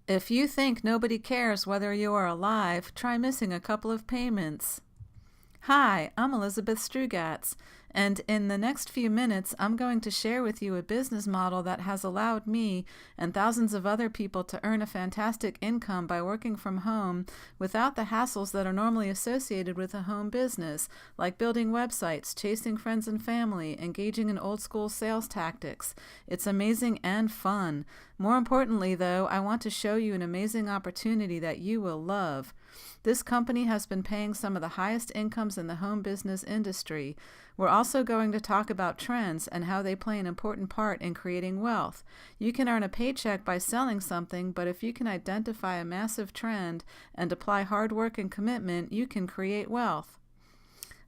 If you think nobody cares whether you are alive, try missing a couple of payments. Hi, I'm Elizabeth Strugatz, and in the next few minutes, I'm going to share with you a business model that has allowed me and thousands of other people to earn a fantastic income by working from home without the hassles that are normally associated with a home business, like building websites, chasing friends and family, engaging in old-school sales tactics. It's amazing and fun. More importantly, though, I want to show you an amazing opportunity that you will love. This company has been paying some of the highest incomes in the home business industry. We're also going to talk about trends and how they play an important part in creating wealth. You can earn a paycheck by selling something, but if you can identify a massive trend and apply hard work and commitment, you can create wealth.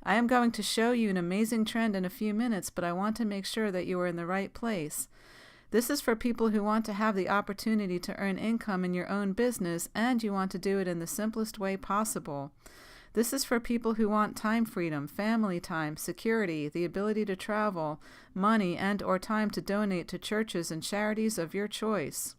I am going to show you an amazing trend in a few minutes, but I want to make sure that you are in the right place. This is for people who want to have the opportunity to earn income in your own business and you want to do it in the simplest way possible. This is for people who want time freedom, family time, security, the ability to travel, money and/or time to donate to churches and charities of your choice.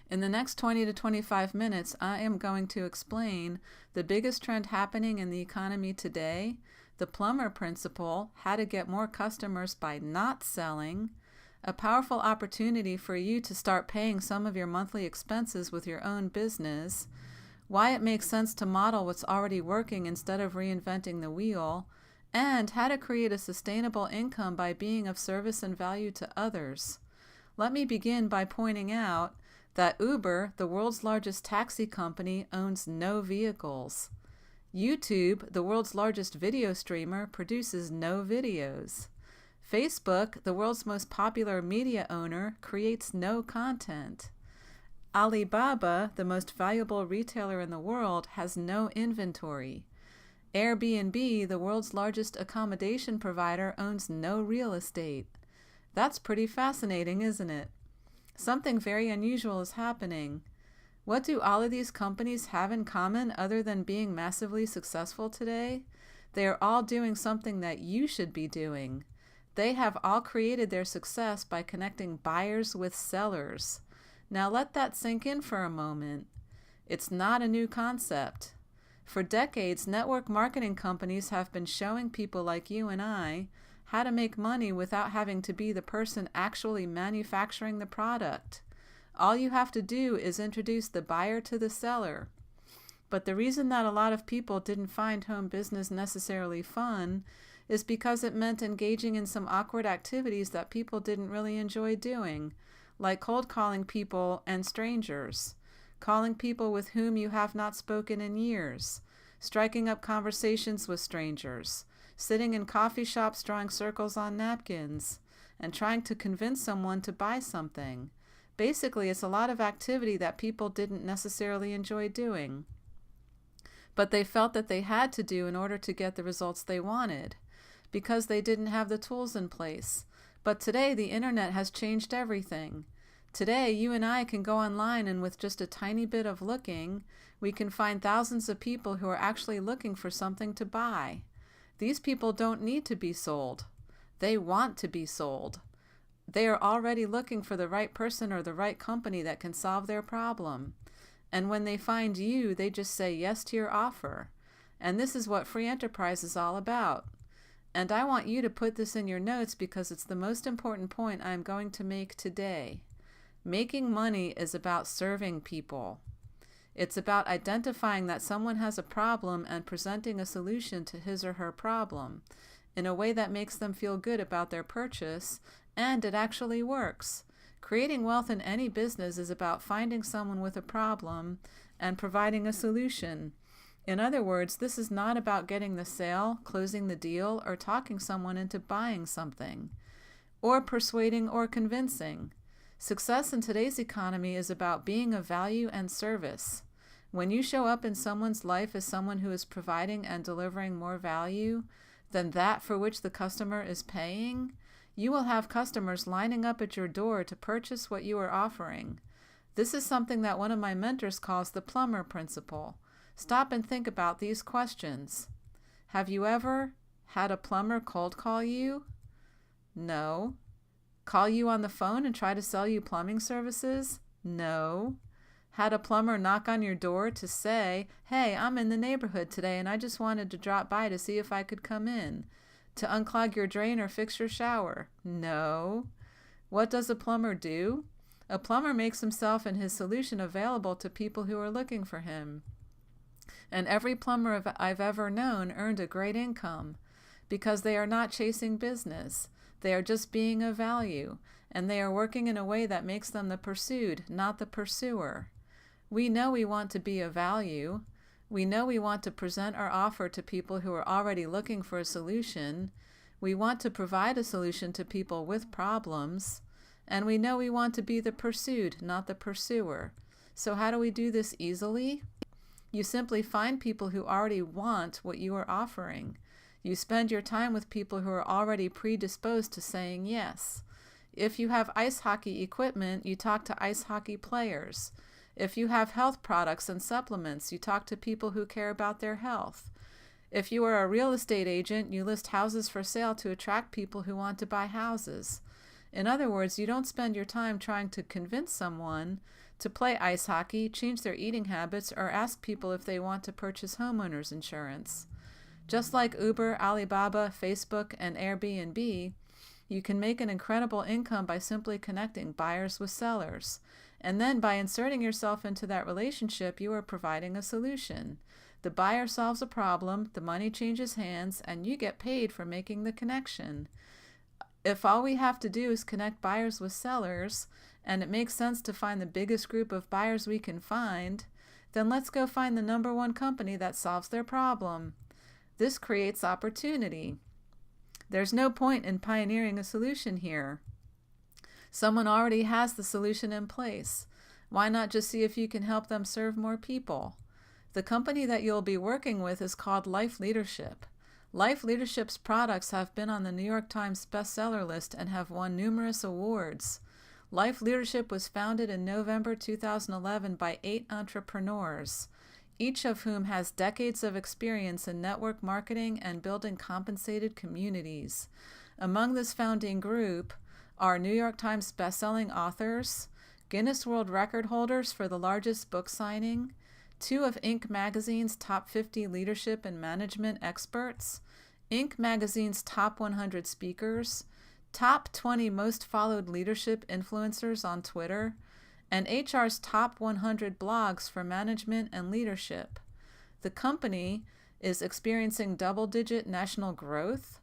In the next 20 to 25 minutes, I am going to explain the biggest trend happening in the economy today, the plumber principle, how to get more customers by not selling, a powerful opportunity for you to start paying some of your monthly expenses with your own business, why it makes sense to model what's already working instead of reinventing the wheel, and how to create a sustainable income by being of service and value to others. Let me begin by pointing out that Uber, the world's largest taxi company, owns no vehicles. YouTube, the world's largest video streamer, produces no videos. Facebook, the world's most popular media owner, creates no content. Alibaba, the most valuable retailer in the world, has no inventory. Airbnb, the world's largest accommodation provider, owns no real estate. That's pretty fascinating, isn't it? Something very unusual is happening. What do all of these companies have in common other than being massively successful today? They are all doing something that you should be doing. They have all created their success by connecting buyers with sellers. Now let that sink in for a moment. It's not a new concept. For decades, network marketing companies have been showing people like you and I how to make money without having to be the person actually manufacturing the product. All you have to do is introduce the buyer to the seller. But the reason that a lot of people didn't find home business necessarily fun is because it meant engaging in some awkward activities that people didn't really enjoy doing, like cold calling people and strangers, calling people with whom you have not spoken in years, striking up conversations with strangers, sitting in coffee shops drawing circles on napkins, and trying to convince someone to buy something. Basically, it's a lot of activity that people didn't necessarily enjoy doing, but they felt that they had to do in order to get the results they wanted, because they didn't have the tools in place. But today, the internet has changed everything. Today, you and I can go online and with just a tiny bit of looking, we can find thousands of people who are actually looking for something to buy. These people don't need to be sold. They want to be sold. They are already looking for the right person or the right company that can solve their problem. And when they find you, they just say yes to your offer. And this is what free enterprise is all about. And I want you to put this in your notes because it's the most important point I'm going to make today. Making money is about serving people. It's about identifying that someone has a problem and presenting a solution to his or her problem in a way that makes them feel good about their purchase, and it actually works. Creating wealth in any business is about finding someone with a problem and providing a solution. In other words, this is not about getting the sale, closing the deal, or talking someone into buying something, or persuading or convincing. Success in today's economy is about being of value and service. When you show up in someone's life as someone who is providing and delivering more value than that for which the customer is paying, you will have customers lining up at your door to purchase what you are offering. This is something that one of my mentors calls the plumber principle. Stop and think about these questions. Have you ever had a plumber cold call you? No. Call you on the phone and try to sell you plumbing services? No. Had a plumber knock on your door to say, "Hey, I'm in the neighborhood today and I just wanted to drop by to see if I could come in"? To unclog your drain or fix your shower? No. What does a plumber do? A plumber makes himself and his solution available to people who are looking for him. And every plumber I've ever known earned a great income because they are not chasing business. They are just being of value, and they are working in a way that makes them the pursued, not the pursuer. We know we want to be of value. We know we want to present our offer to people who are already looking for a solution. We want to provide a solution to people with problems. And we know we want to be the pursued, not the pursuer. So how do we do this easily? You simply find people who already want what you are offering. You spend your time with people who are already predisposed to saying yes. If you have ice hockey equipment, you talk to ice hockey players. If you have health products and supplements, you talk to people who care about their health. If you are a real estate agent, you list houses for sale to attract people who want to buy houses. In other words, you don't spend your time trying to convince someone to play ice hockey, change their eating habits, or ask people if they want to purchase homeowners insurance. Just like Uber, Alibaba, Facebook, and Airbnb, you can make an incredible income by simply connecting buyers with sellers. And then by inserting yourself into that relationship, you are providing a solution. The buyer solves a problem, the money changes hands, and you get paid for making the connection. If all we have to do is connect buyers with sellers, and it makes sense to find the biggest group of buyers we can find, then let's go find the #1 company that solves their problem. This creates opportunity. There's no point in pioneering a solution here. Someone already has the solution in place. Why not just see if you can help them serve more people? The company that you'll be working with is called Life Leadership. Life Leadership's products have been on the New York Times bestseller list and have won numerous awards. Life Leadership was founded in November 2011 by 8 entrepreneurs, each of whom has decades of experience in network marketing and building compensated communities. Among this founding group are New York Times bestselling authors, Guinness World Record holders for the largest book signing, 2 of Inc. magazine's top 50 leadership and management experts, Inc. magazine's top 100 speakers, top 20 most followed leadership influencers on Twitter, and HR's top 100 blogs for management and leadership. The company is experiencing double-digit national growth,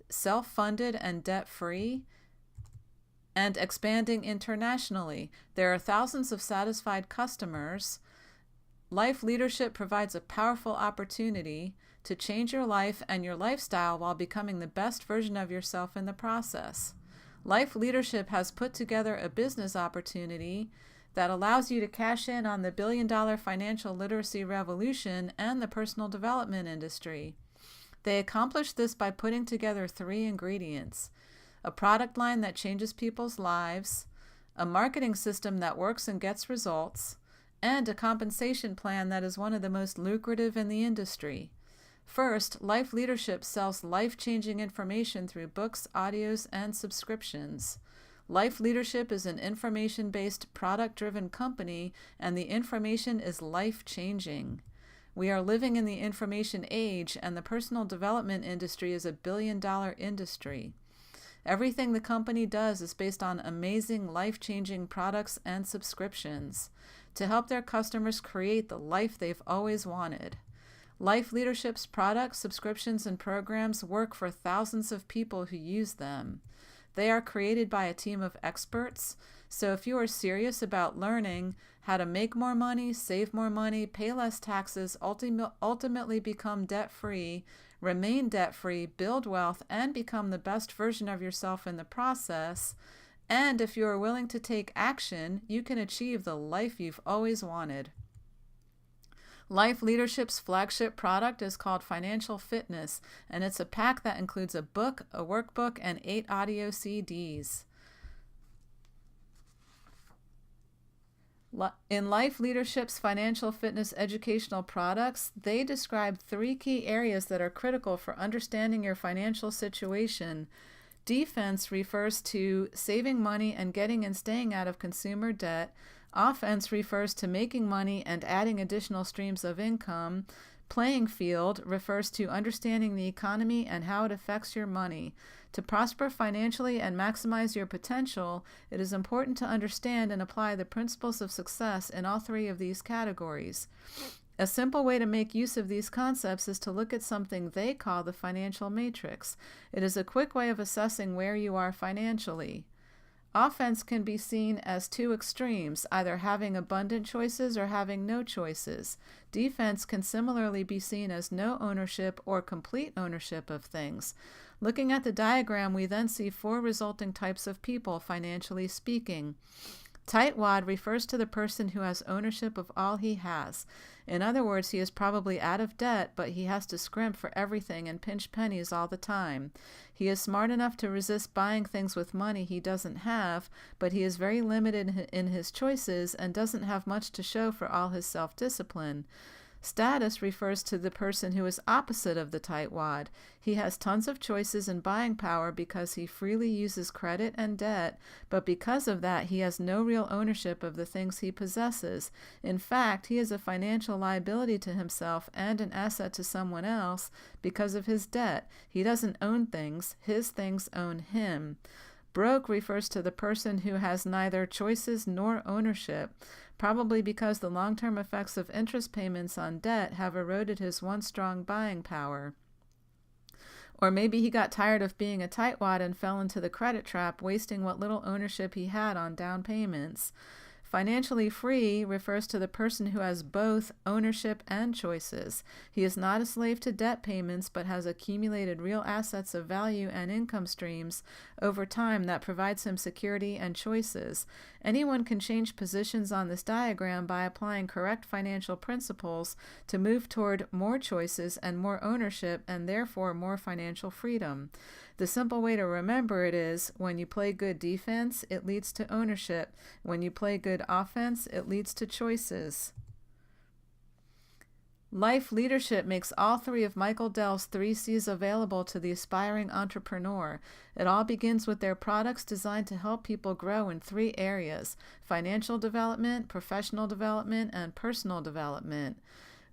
self-funded and debt-free, and expanding internationally. There are thousands of satisfied customers. Life Leadership provides a powerful opportunity to change your life and your lifestyle while becoming the best version of yourself in the process. Life Leadership has put together a business opportunity that allows you to cash in on the billion-dollar financial literacy revolution and the personal development industry. They accomplish this by putting together 3 ingredients: a product line that changes people's lives, a marketing system that works and gets results, and a compensation plan that is one of the most lucrative in the industry. First, Life Leadership sells life-changing information through books, audios, and subscriptions. Life Leadership is an information-based, product-driven company, and the information is life-changing. We are living in the information age, and the personal development industry is a billion-dollar industry. Everything the company does is based on amazing, life-changing products and subscriptions to help their customers create the life they've always wanted. Life Leadership's products, subscriptions, and programs work for thousands of people who use them. They are created by a team of experts, so if you are serious about learning how to make more money, save more money, pay less taxes, ultimately become debt-free, remain debt-free, build wealth, and become the best version of yourself in the process, and if you are willing to take action, you can achieve the life you've always wanted. Life Leadership's flagship product is called Financial Fitness, and it's a pack that includes a book, a workbook, and 8 audio CDs. In Life Leadership's Financial Fitness educational products, they describe 3 key areas that are critical for understanding your financial situation. Defense refers to saving money and getting and staying out of consumer debt. Offense refers to making money and adding additional streams of income. Playing field refers to understanding the economy and how it affects your money. To prosper financially and maximize your potential, it is important to understand and apply the principles of success in all three of these categories. A simple way to make use of these concepts is to look at something they call the financial matrix. It is a quick way of assessing where you are financially. Offense can be seen as two extremes, either having abundant choices or having no choices. Defense can similarly be seen as no ownership or complete ownership of things. Looking at the diagram, we then see four resulting types of people, financially speaking. Tightwad refers to the person who has ownership of all he has. In other words, he is probably out of debt, but he has to scrimp for everything and pinch pennies all the time. He is smart enough to resist buying things with money he doesn't have, but he is very limited in his choices and doesn't have much to show for all his self-discipline. Status refers to the person who is opposite of the tightwad. He has tons of choices and buying power because he freely uses credit and debt, but because of that, he has no real ownership of the things he possesses. In fact, he is a financial liability to himself and an asset to someone else because of his debt. He doesn't own things, his things own him. Broke refers to the person who has neither choices nor ownership, probably because the long-term effects of interest payments on debt have eroded his once strong buying power. Or maybe he got tired of being a tightwad and fell into the credit trap, wasting what little ownership he had on down payments. Financially free refers to the person who has both ownership and choices. He is not a slave to debt payments, but has accumulated real assets of value and income streams over time that provides him security and choices. Anyone can change positions on this diagram by applying correct financial principles to move toward more choices and more ownership, and therefore more financial freedom. The simple way to remember it is, when you play good defense, it leads to ownership. When you play good offense, it leads to choices. Life Leadership makes all three of Michael Dell's 3 C's available to the aspiring entrepreneur. It all begins with their products designed to help people grow in 3 areas: financial development, professional development, and personal development.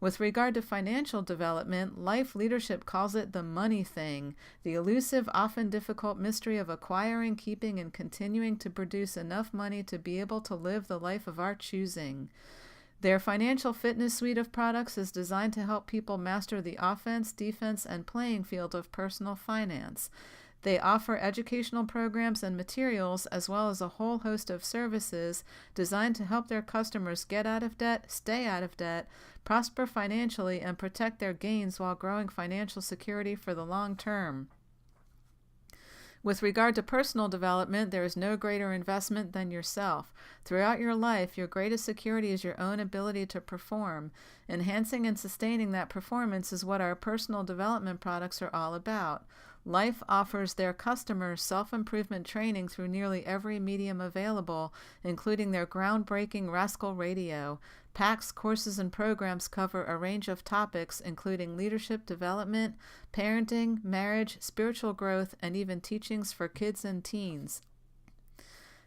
With regard to financial development, Life Leadership calls it the money thing, the elusive, often difficult mystery of acquiring, keeping, and continuing to produce enough money to be able to live the life of our choosing. Their financial fitness suite of products is designed to help people master the offense, defense, and playing field of personal finance. They offer educational programs and materials, as well as a whole host of services designed to help their customers get out of debt, stay out of debt, prosper financially, and protect their gains while growing financial security for the long term. With regard to personal development, there is no greater investment than yourself. Throughout your life, your greatest security is your own ability to perform. Enhancing and sustaining that performance is what our personal development products are all about. Life offers their customers self-improvement training through nearly every medium available, including their groundbreaking Rascal Radio. PAC's courses and programs cover a range of topics, including leadership development, parenting, marriage, spiritual growth, and even teachings for kids and teens.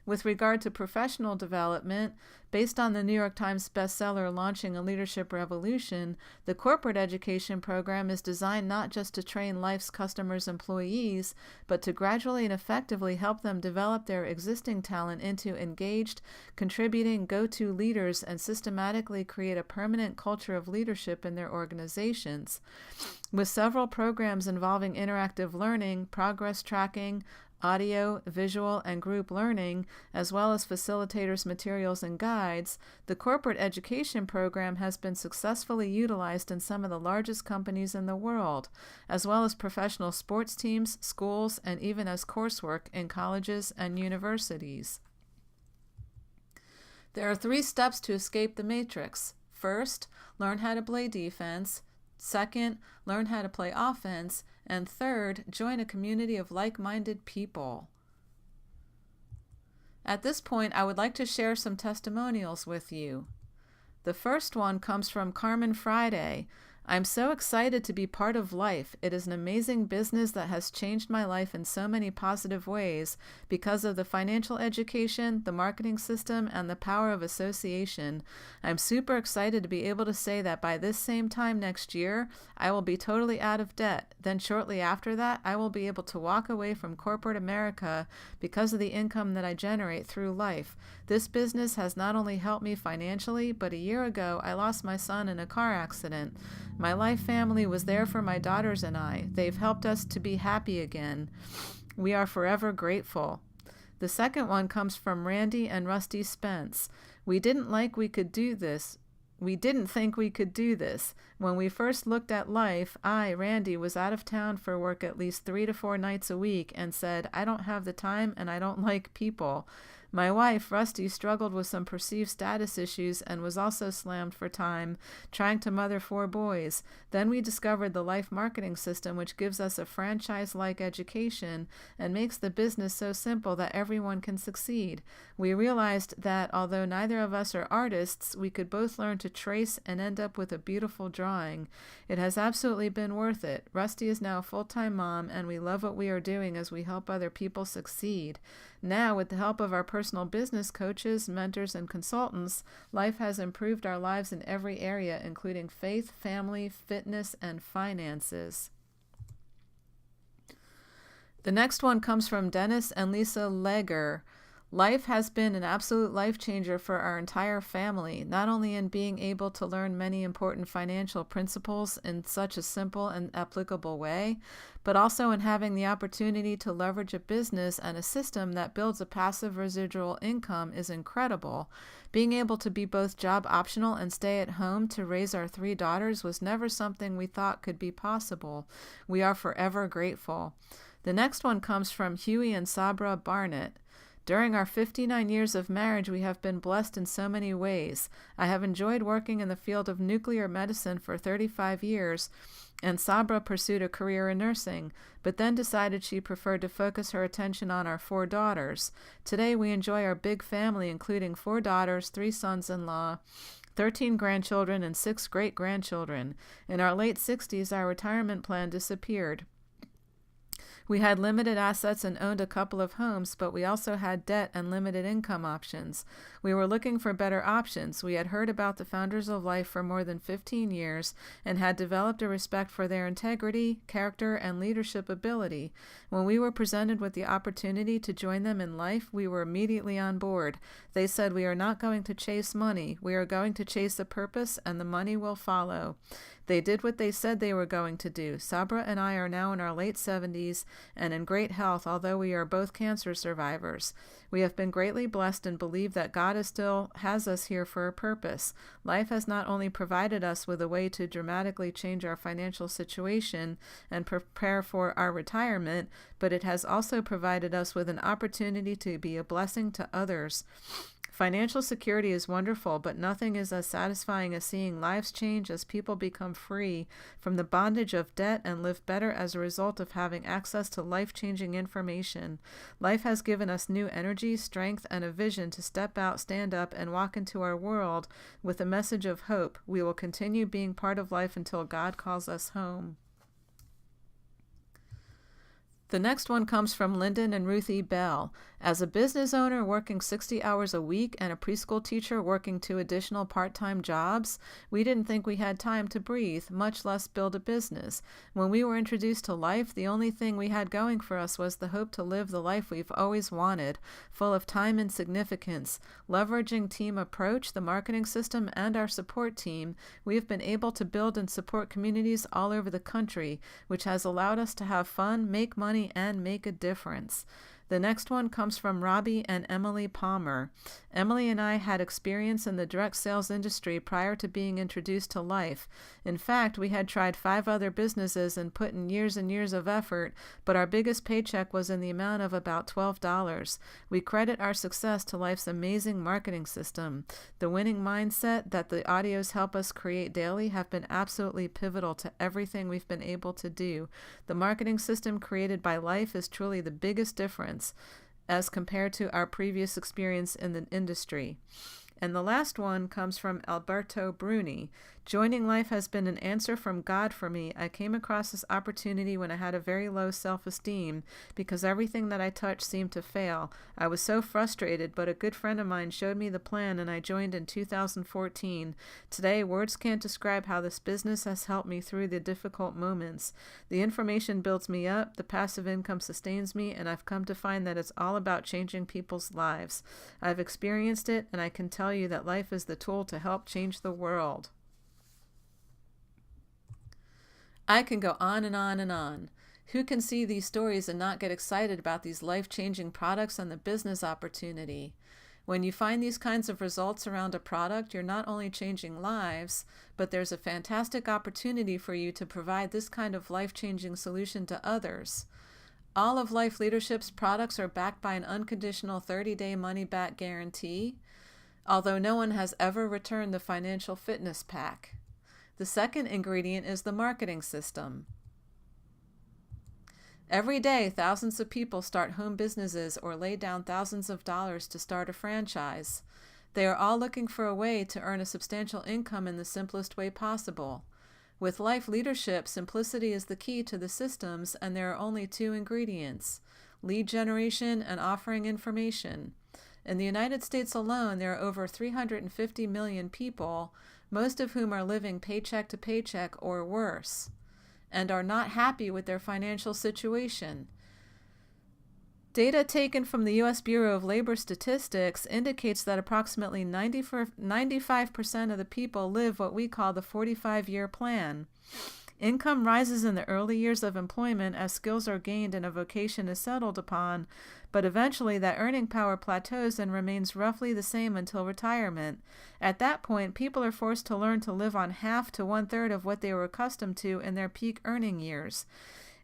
With regard to professional development, based on the New York Times bestseller Launching a Leadership Revolution, the corporate education program is designed not just to train Life's customers' employees, but to gradually and effectively help them develop their existing talent into engaged, contributing, go-to leaders and systematically create a permanent culture of leadership in their organizations. With several programs involving interactive learning, progress tracking, audio, visual, and group learning, as well as facilitators' materials and guides, the corporate education program has been successfully utilized in some of the largest companies in the world, as well as professional sports teams, schools, and even as coursework in colleges and universities. There are 3 steps to escape the matrix. First, learn how to play defense. Second, learn how to play offense. And third, join a community of like-minded people. At this point, I would like to share some testimonials with you. The first one comes from Carmen Friday. I'm so excited to be part of Life. It is an amazing business that has changed my life in so many positive ways because of the financial education, the marketing system, and the power of association. I'm super excited to be able to say that by this same time next year, I will be totally out of debt. Then shortly after that, I will be able to walk away from corporate America because of the income that I generate through Life. This business has not only helped me financially, but a year ago, I lost my son in a car accident. My Life family was there for my daughters and I. They've helped us to be happy again. We are forever grateful. The second one comes from Randy and Rusty Spence. We didn't think we could do this. When we first looked at Life, I, Randy, was out of town for work at least 3 to 4 nights a week and said, I don't have the time and I don't like people. My wife, Rusty, struggled with some perceived status issues and was also slammed for time, trying to mother 4 boys. Then we discovered the Life marketing system, which gives us a franchise-like education and makes the business so simple that everyone can succeed. We realized that although neither of us are artists, we could both learn to trace and end up with a beautiful drawing. It has absolutely been worth it. Rusty is now a full-time mom, and we love what we are doing as we help other people succeed. Now, with the help of our personal business coaches, mentors, and consultants, Life has improved our lives in every area, including faith, family, fitness, and finances. The next one comes from Dennis and Lisa Legger. Life has been an absolute life changer for our entire family, not only in being able to learn many important financial principles in such a simple and applicable way, but also in having the opportunity to leverage a business and a system that builds a passive residual income is incredible. Being able to be both job optional and stay at home to raise our 3 daughters was never something we thought could be possible. We are forever grateful. The next one comes from Huey and Sabra Barnett. During our 59 years of marriage, we have been blessed in so many ways. I have enjoyed working in the field of nuclear medicine for 35 years, and Sabra pursued a career in nursing, but then decided she preferred to focus her attention on our 4 daughters. Today, we enjoy our big family, including 4 daughters, 3 sons-in-law, 13 grandchildren, and 6 great-grandchildren. In our late 60s, our retirement plan disappeared. We had limited assets and owned a couple of homes, but we also had debt and limited income options. We were looking for better options. We had heard about the founders of Life for more than 15 years and had developed a respect for their integrity, character, and leadership ability. When we were presented with the opportunity to join them in Life, we were immediately on board. They said, we are not going to chase money. We are going to chase a purpose, and the money will follow. They did what they said they were going to do. Sabra and I are now in our late 70s and in great health, although we are both cancer survivors. We have been greatly blessed and believe that God still has us here for a purpose. Life has not only provided us with a way to dramatically change our financial situation and prepare for our retirement, but it has also provided us with an opportunity to be a blessing to others. Financial security is wonderful, but nothing is as satisfying as seeing lives change as people become free from the bondage of debt and live better as a result of having access to life-changing information. Life has given us new energy, strength, and a vision to step out, stand up, and walk into our world with a message of hope. We will continue being part of Life until God calls us home. The next one comes from Lyndon and Ruthie Bell. As a business owner working 60 hours a week and a preschool teacher working 2 additional part-time jobs, we didn't think we had time to breathe, much less build a business. When we were introduced to Life, the only thing we had going for us was the hope to live the life we've always wanted, full of time and significance. Leveraging team approach, the marketing system, and our support team, we have been able to build and support communities all over the country, which has allowed us to have fun, make money, and make a difference. The next one comes from Robbie and Emily Palmer. Emily and I had experience in the direct sales industry prior to being introduced to Life. In fact, we had tried 5 other businesses and put in years and years of effort, but our biggest paycheck was in the amount of about $12. We credit our success to Life's amazing marketing system. The winning mindset that the audios help us create daily have been absolutely pivotal to everything we've been able to do. The marketing system created by Life is truly the biggest difference as compared to our previous experience in the industry. And the last one comes from Alberto Bruni. Joining Life has been an answer from God for me. I came across this opportunity when I had a very low self-esteem because everything that I touched seemed to fail. I was so frustrated, but a good friend of mine showed me the plan and I joined in 2014. Today, words can't describe how this business has helped me through the difficult moments. The information builds me up, the passive income sustains me, and I've come to find that it's all about changing people's lives. I've experienced it, and I can tell you that life is the tool to help change the world. I can go on and on and on. Who can see these stories and not get excited about these life-changing products and the business opportunity? When you find these kinds of results around a product, you're not only changing lives, but there's a fantastic opportunity for you to provide this kind of life-changing solution to others. All of Life Leadership's products are backed by an unconditional 30-day money-back guarantee, although no one has ever returned the financial fitness pack. The second ingredient is the marketing system. Every day, thousands of people start home businesses or lay down thousands of dollars to start a franchise. They are all looking for a way to earn a substantial income in the simplest way possible. With Life Leadership, simplicity is the key to the systems, and there are only two ingredients: lead generation and offering information. In the United States alone, there are over 350 million people, most of whom are living paycheck to paycheck or worse, and are not happy with their financial situation. Data taken from the U.S. Bureau of Labor Statistics indicates that approximately 95% of the people live what we call the 45-year plan. Income rises in the early years of employment as skills are gained and a vocation is settled upon, but eventually that earning power plateaus and remains roughly the same until retirement. At that point, people are forced to learn to live on half to one-third of what they were accustomed to in their peak earning years.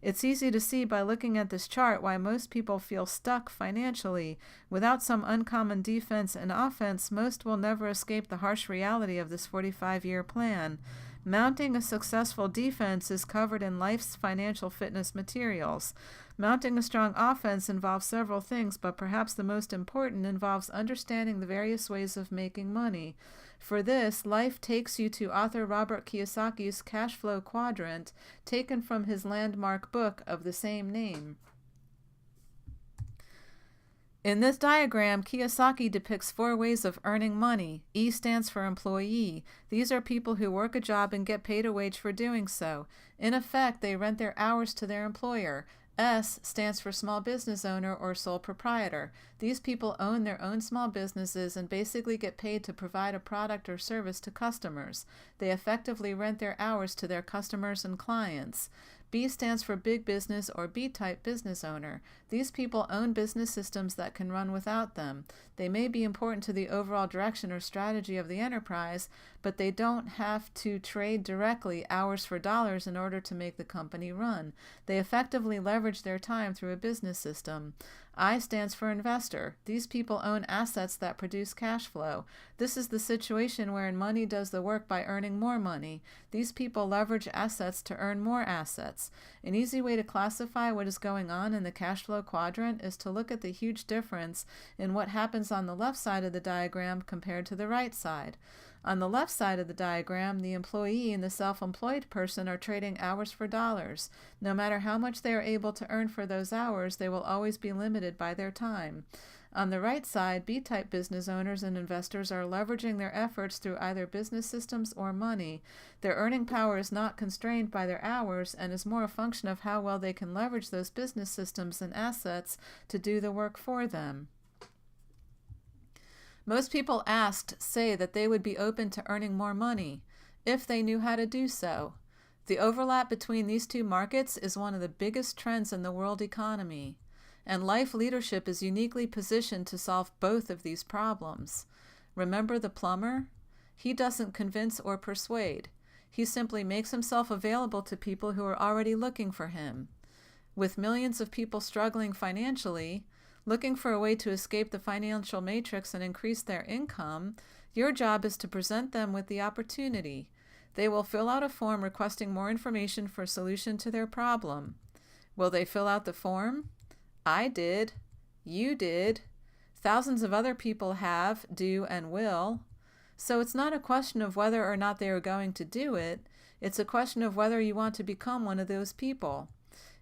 It's easy to see by looking at this chart why most people feel stuck financially. Without some uncommon defense and offense, most will never escape the harsh reality of this 45-year plan. Mounting a successful defense is covered in Life's financial fitness materials. Mounting a strong offense involves several things, but perhaps the most important involves understanding the various ways of making money. For this, Life takes you to author Robert Kiyosaki's cash flow quadrant, taken from his landmark book of the same name. In this diagram, Kiyosaki depicts 4 ways of earning money. E stands for employee. These are people who work a job and get paid a wage for doing so. In effect, they rent their hours to their employer. S stands for small business owner or sole proprietor. These people own their own small businesses and basically get paid to provide a product or service to customers. They effectively rent their hours to their customers and clients. B stands for big business or B-type business owner. These people own business systems that can run without them. They may be important to the overall direction or strategy of the enterprise, but they don't have to trade directly hours for dollars in order to make the company run. They effectively leverage their time through a business system. I stands for investor. These people own assets that produce cash flow. This is the situation wherein money does the work by earning more money. These people leverage assets to earn more assets. An easy way to classify what is going on in the cash flow quadrant is to look at the huge difference in what happens on the left side of the diagram compared to the right side. On the left side of the diagram, the employee and the self-employed person are trading hours for dollars. No matter how much they are able to earn for those hours, they will always be limited by their time. On the right side, B-type business owners and investors are leveraging their efforts through either business systems or money. Their earning power is not constrained by their hours and is more a function of how well they can leverage those business systems and assets to do the work for them. Most people asked say that they would be open to earning more money if they knew how to do so. The overlap between these two markets is one of the biggest trends in the world economy, and Life Leadership is uniquely positioned to solve both of these problems. Remember the plumber? He doesn't convince or persuade. He simply makes himself available to people who are already looking for him. With millions of people struggling financially, looking for a way to escape the financial matrix and increase their income, your job is to present them with the opportunity. They will fill out a form requesting more information for a solution to their problem. Will they fill out the form? I did. You did. Thousands of other people have, do, and will. So it's not a question of whether or not they are going to do it. It's a question of whether you want to become one of those people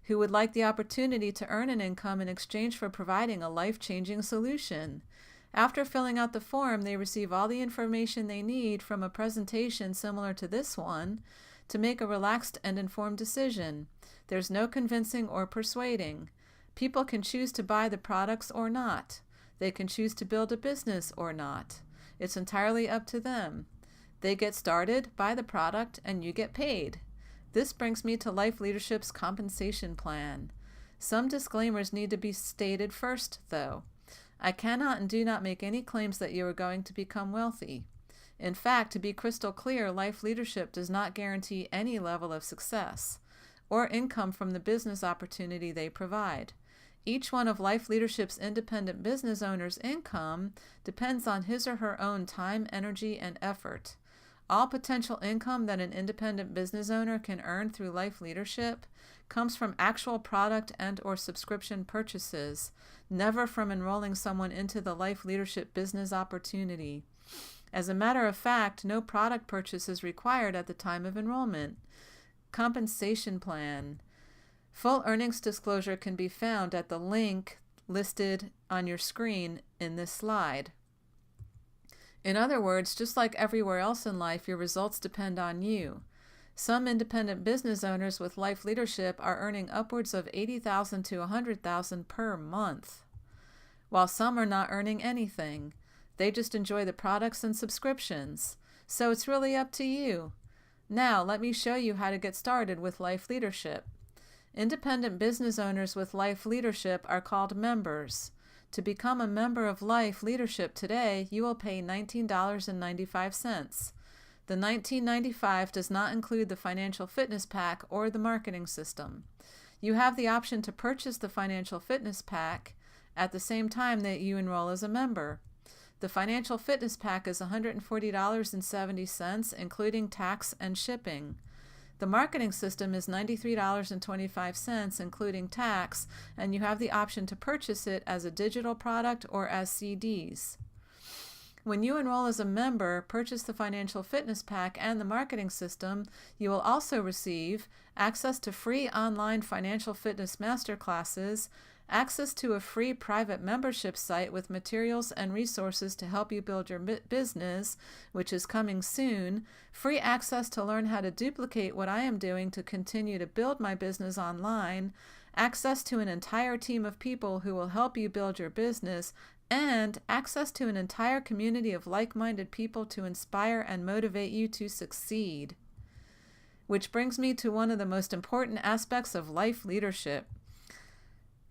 who would like the opportunity to earn an income in exchange for providing a life-changing solution. After filling out the form, they receive all the information they need from a presentation similar to this one to make a relaxed and informed decision. There's no convincing or persuading. People can choose to buy the products or not. They can choose to build a business or not. It's entirely up to them. They get started, buy the product, and you get paid. This brings me to Life Leadership's compensation plan. Some disclaimers need to be stated first, though. I cannot and do not make any claims that you are going to become wealthy. In fact, to be crystal clear, Life Leadership does not guarantee any level of success or income from the business opportunity they provide. Each one of Life Leadership's independent business owners' income depends on his or her own time, energy, and effort. All potential income that an independent business owner can earn through Life Leadership comes from actual product and or subscription purchases, never from enrolling someone into the Life Leadership business opportunity. As a matter of fact, no product purchase is required at the time of enrollment. Compensation plan. Full earnings disclosure can be found at the link listed on your screen in this slide. In other words, just like everywhere else in life, your results depend on you. Some independent business owners with Life Leadership are earning upwards of $80,000 to $100,000 per month, while some are not earning anything. They just enjoy the products and subscriptions. So it's really up to you. Now, let me show you how to get started with Life Leadership. Independent business owners with Life Leadership are called members. To become a member of Life Leadership today, you will pay $19.95. The $19.95 does not include the Financial Fitness Pack or the marketing system. You have the option to purchase the Financial Fitness Pack at the same time that you enroll as a member. The Financial Fitness Pack is $140.70, including tax and shipping. The marketing system is $93.25, including tax, and you have the option to purchase it as a digital product or as CDs. When you enroll as a member, purchase the Financial Fitness Pack and the marketing system, you will also receive access to free online financial fitness masterclasses, access to a free private membership site with materials and resources to help you build your business, which is coming soon, free access to learn how to duplicate what I am doing to continue to build my business online, access to an entire team of people who will help you build your business, and access to an entire community of like-minded people to inspire and motivate you to succeed. Which brings me to one of the most important aspects of Life Leadership.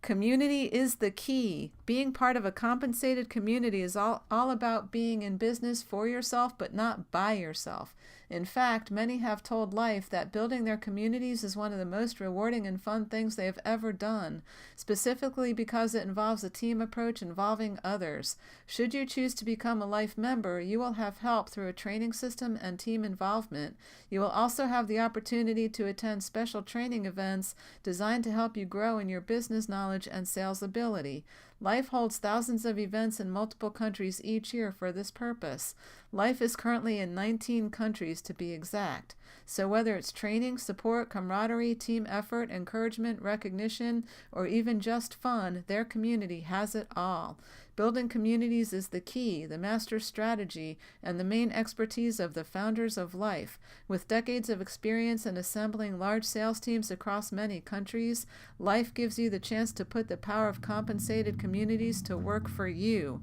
Community is the key. Being part of a compensated community is all about being in business for yourself, but not by yourself. In fact, many have told Life that building their communities is one of the most rewarding and fun things they have ever done, specifically because it involves a team approach involving others. Should you choose to become a Life member, you will have help through a training system and team involvement. You will also have the opportunity to attend special training events designed to help you grow in your business knowledge and sales ability. Life holds thousands of events in multiple countries each year for this purpose. Life is currently in 19 countries to be exact. So whether it's training, support, camaraderie, team effort, encouragement, recognition, or even just fun, their community has it all. Building communities is the key, the master strategy, and the main expertise of the founders of Life. With decades of experience in assembling large sales teams across many countries, Life gives you the chance to put the power of compensated communities to work for you.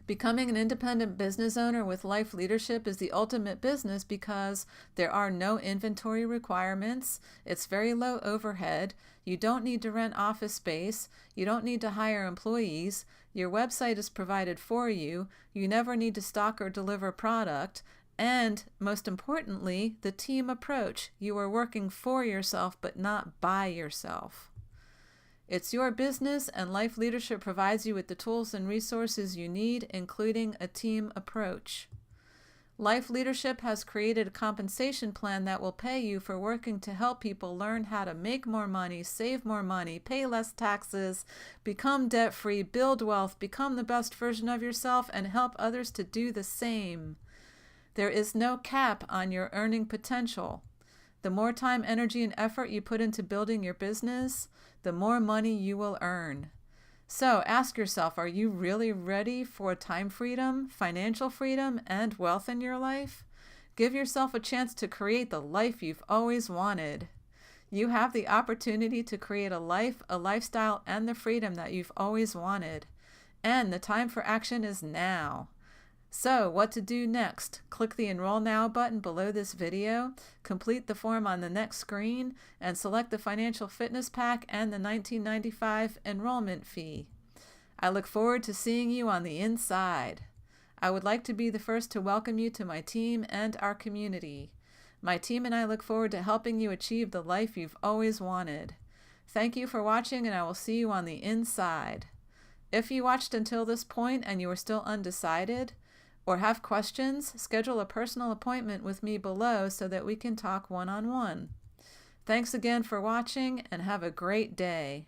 Becoming an independent business owner with Life Leadership is the ultimate business because there are no inventory requirements, it's very low overhead, you don't need to rent office space, you don't need to hire employees, your website is provided for you, you never need to stock or deliver product, and, most importantly, the team approach. You are working for yourself but not by yourself. It's your business, and Life Leadership provides you with the tools and resources you need, including a team approach. Life Leadership has created a compensation plan that will pay you for working to help people learn how to make more money, save more money, pay less taxes, become debt-free, build wealth, become the best version of yourself, and help others to do the same. There is no cap on your earning potential. The more time, energy, and effort you put into building your business, the more money you will earn. So ask yourself, are you really ready for time freedom, financial freedom, and wealth in your life? Give yourself a chance to create the life you've always wanted. You have the opportunity to create a life, a lifestyle, and the freedom that you've always wanted. And the time for action is now. So, what to do next? Click the Enroll Now button below this video, complete the form on the next screen, and select the Financial Fitness Pack and the $19.95 enrollment fee. I look forward to seeing you on the inside. I would like to be the first to welcome you to my team and our community. My team and I look forward to helping you achieve the life you've always wanted. Thank you for watching, and I will see you on the inside. If you watched until this point and you are still undecided, or have questions, schedule a personal appointment with me below so that we can talk one-on-one. Thanks again for watching, and have a great day.